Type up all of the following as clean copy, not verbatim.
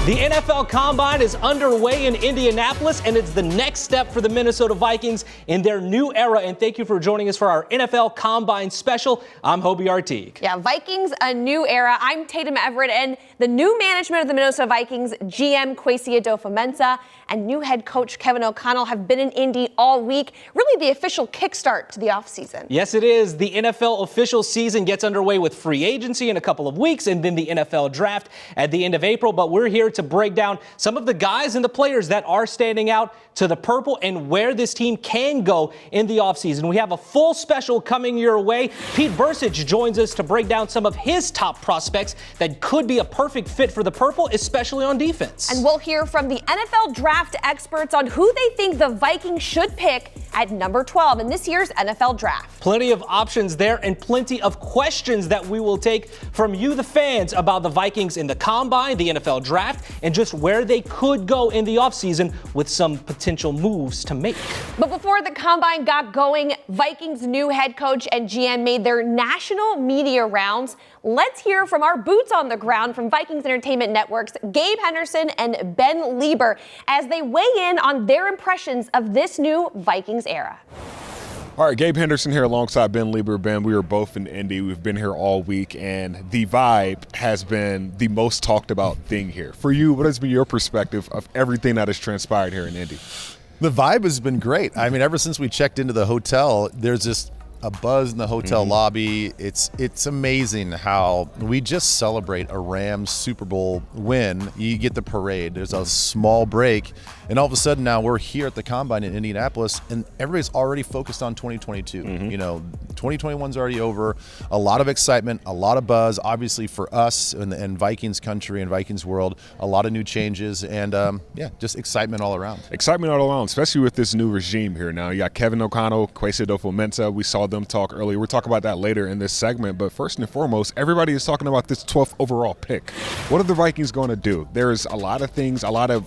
The NFL Combine is underway in Indianapolis, and it's the next step for the Minnesota Vikings in their new era. And thank you for joining us for our NFL Combine special. I'm Hobie Artigue. Yeah, Vikings, a new era. I'm Tatum Everett, and the new management of the Minnesota Vikings, GM Kwesi Adofo-Mensah and new head coach Kevin O'Connell have been in Indy all week. Really the official kickstart to the offseason. Yes, it is. The NFL official season gets underway with free agency in a couple of weeks and then the NFL draft at the end of April. But we're here to break down some of the guys and the players that are standing out to the purple and where this team can go in the offseason. We have a full special coming your way. Pete Bursich joins us to break down some of his top prospects that could be a perfect fit for the purple, especially on defense. And we'll hear from the NFL draft experts on who they think the Vikings should pick at number 12 in this year's NFL draft. Plenty of options there and plenty of questions that we will take from you, the fans, about the Vikings in the Combine, the NFL draft, and just where they could go in the offseason with some potential moves to make. But before the Combine got going, Vikings' new head coach and GM made their national media rounds. Let's hear from our boots on the ground from Vikings Entertainment Network's Gabe Henderson and Ben Lieber as they weigh in on their impressions of this new Vikings era. All right, Gabe Henderson here alongside Ben Lieber. Ben, we are both in Indy. We've been here all week, and the vibe has been the most talked about thing here. For you, what has been your perspective of everything that has transpired here in Indy? The vibe has been great. I mean, ever since we checked into the hotel, there's just a buzz in the hotel lobby. It's amazing how we just celebrate a Rams Super Bowl win. You get the parade. There's a small break, and all of a sudden now we're here at the Combine in Indianapolis, and everybody's already focused on 2022. You know, 2021's already over. A lot of excitement, a lot of buzz. Obviously for us and Vikings country and Vikings world, a lot of new changes, and yeah, just excitement all around. Excitement all around, especially with this new regime here now. You got Kevin O'Connell, Kwesi Adofo-Mensah. We saw them talk earlier. We'll talk about that later in this segment. But first and foremost, everybody is talking about this 12th overall pick. What are the Vikings going to do? There's a lot of things, a lot of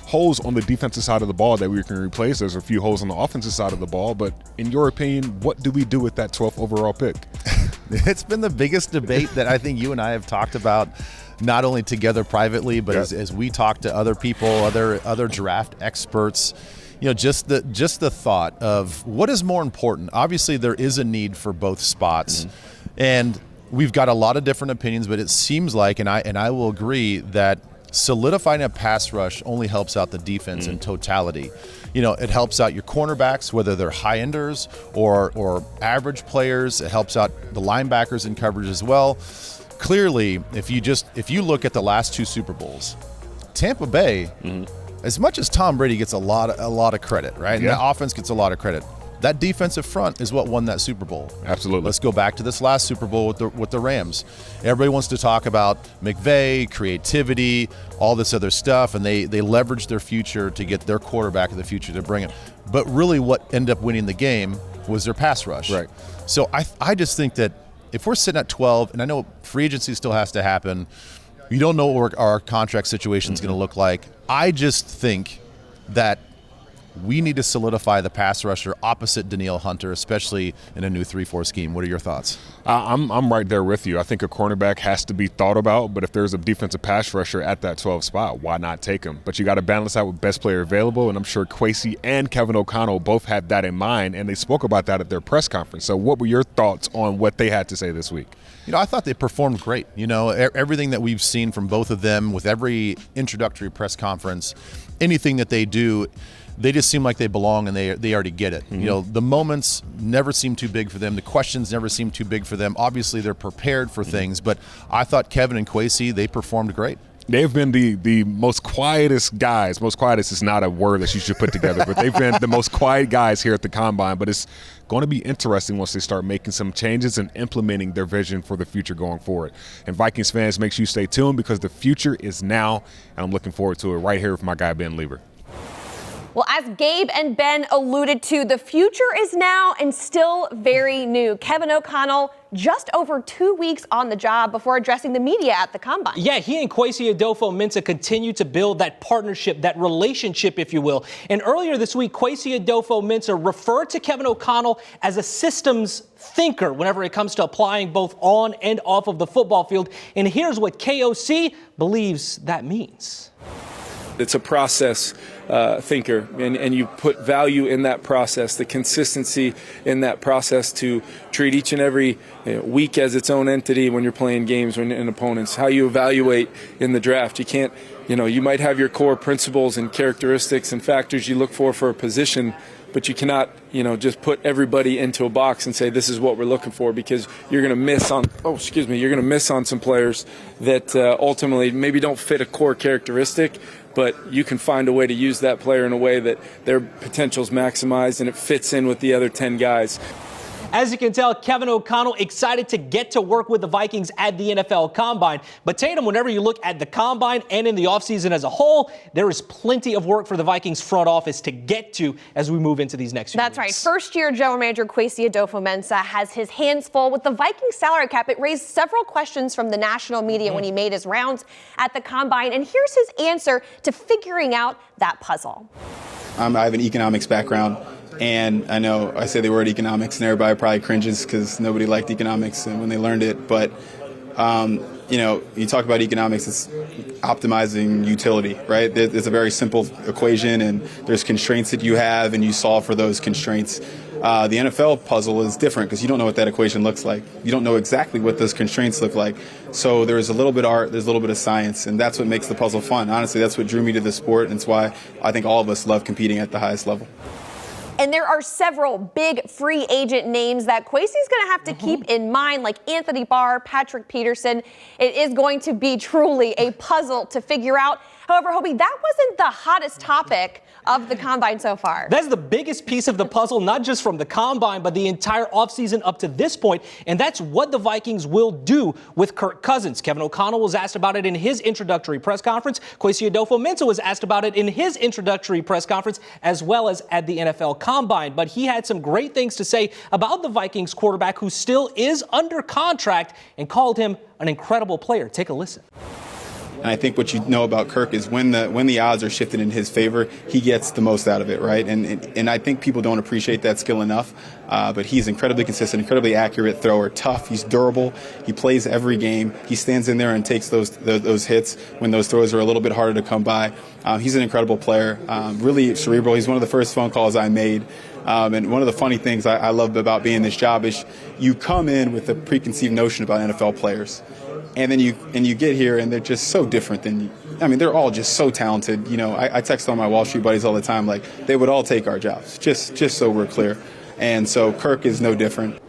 holes on the defensive side of the ball that we can replace. There's a few holes on the offensive side of the ball. But in your opinion, what do we do with that 12th overall pick? It's been the biggest debate that I think you and I have talked about, not only together privately, but as we talk to other people, other draft experts. You know, just the thought of what is more important. Obviously, there is a need for both spots, and we've got a lot of different opinions. But it seems like, and I will agree, that solidifying a pass rush only helps out the defense in totality. You know, it helps out your cornerbacks, whether they're high-enders or average players. It helps out the linebackers in coverage as well. Clearly, if you look at the last two Super Bowls, Tampa Bay. As much as Tom Brady gets a lot of credit, right? And the offense gets a lot of credit. That defensive front is what won that Super Bowl. Absolutely. Let's go back to this last Super Bowl with the Rams. Everybody wants to talk about McVay, creativity, all this other stuff, and they leveraged their future to get their quarterback of the future to bring it. But really what ended up winning the game was their pass rush. Right. So I just think that if we're sitting at 12, and I know free agency still has to happen, you don't know what our contract situation is going to look like. I just think that we need to solidify the pass rusher opposite Danielle Hunter, especially in a new 3-4 scheme. What are your thoughts? I'm right there with you. I think a cornerback has to be thought about, but if there's a defensive pass rusher at that 12 spot, why not take him? But you got to balance out with best player available, and I'm sure Kwesi and Kevin O'Connell both had that in mind, and they spoke about that at their press conference. So what were your thoughts on what they had to say this week? You know, I thought they performed great. You know, everything that we've seen from both of them with every introductory press conference, anything that they do, they just seem like they belong, and they already get it. You know, the moments never seem too big for them. The questions never seem too big for them. Obviously, they're prepared for things, but I thought Kevin and Kwesi, they performed great. They've been the most quietest guys. Most quietest is not a word that you should put together, but they've been the most quiet guys here at the Combine. But it's going to be interesting once they start making some changes and implementing their vision for the future going forward. And Vikings fans, make sure you stay tuned because the future is now, and I'm looking forward to it right here with my guy Ben Lieber. Well, as Gabe and Ben alluded to, the future is now and still very new. Kevin O'Connell just over 2 weeks on the job before addressing the media at the Combine. Yeah, he and Kwesi Adofo-Mensah continue to build that partnership, that relationship, if you will. And earlier this week, Kwesi Adofo-Mensah referred to Kevin O'Connell as a systems thinker whenever it comes to applying both on and off of the football field. And here's what KOC believes that means. It's a process thinker, and you put value in that process, the consistency in that process to treat each and every week as its own entity when you're playing games and opponents. How you evaluate in the draft. You can't, you might have your core principles and characteristics and factors you look for a position, but you cannot, just put everybody into a box and say this is what we're looking for, because you're going to miss on, you're going to miss on some players that ultimately maybe don't fit a core characteristic, but you can find a way to use that player in a way that their potential is maximized and it fits in with the other 10 guys. As you can tell, Kevin O'Connell excited to get to work with the Vikings at the NFL Combine. But Tatum, whenever you look at the Combine and in the offseason as a whole, there is plenty of work for the Vikings front office to get to as we move into these next few That's weeks. right. First-year general manager Kwesi Adofo-Mensah has his hands full with the Vikings salary cap. It raised several questions from the national media when he made his rounds at the Combine. And here's his answer to figuring out that puzzle. I have an economics background. And I know I say the word economics and everybody probably cringes because nobody liked economics when they learned it. But, you talk about economics, it's optimizing utility, right? It's a very simple equation, and there's constraints that you have, and you solve for those constraints. The NFL puzzle is different because you don't know what that equation looks like. You don't know exactly what those constraints look like. So there's a little bit of art, there's a little bit of science, and that's what makes the puzzle fun. Honestly, that's what drew me to the sport, and it's why I think all of us love competing at the highest level. And there are several big free agent names that Kwesi's going to have to keep in mind, like Anthony Barr, Patrick Peterson. It is going to be truly a puzzle to figure out. However, Hobie, that wasn't the hottest topic of the Combine so far. That's the biggest piece of the puzzle, not just from the Combine, but the entire offseason up to this point. And that's what the Vikings will do with Kirk Cousins. Kevin O'Connell was asked about it in his introductory press conference. Kwesi Adofo-Mensah was asked about it in his introductory press conference, as well as at the NFL Combine. But he had some great things to say about the Vikings quarterback, who still is under contract, and called him an incredible player. Take a listen. And I think what you know about Kirk is when the odds are shifted in his favor, he gets the most out of it, right? And I think people don't appreciate that skill enough. But he's incredibly consistent, incredibly accurate thrower, tough. He's durable. He plays every game. He stands in there and takes those hits when those throws are a little bit harder to come by. He's an incredible player, really cerebral. He's one of the first phone calls I made. And one of the funny things I love about being in this job is you come in with a preconceived notion about NFL players. And then you get here and they're just so different than you. I mean, they're all just so talented. I text all my Wall Street buddies all the time, like they would all take our jobs, just so we're clear. And so Kirk is no different.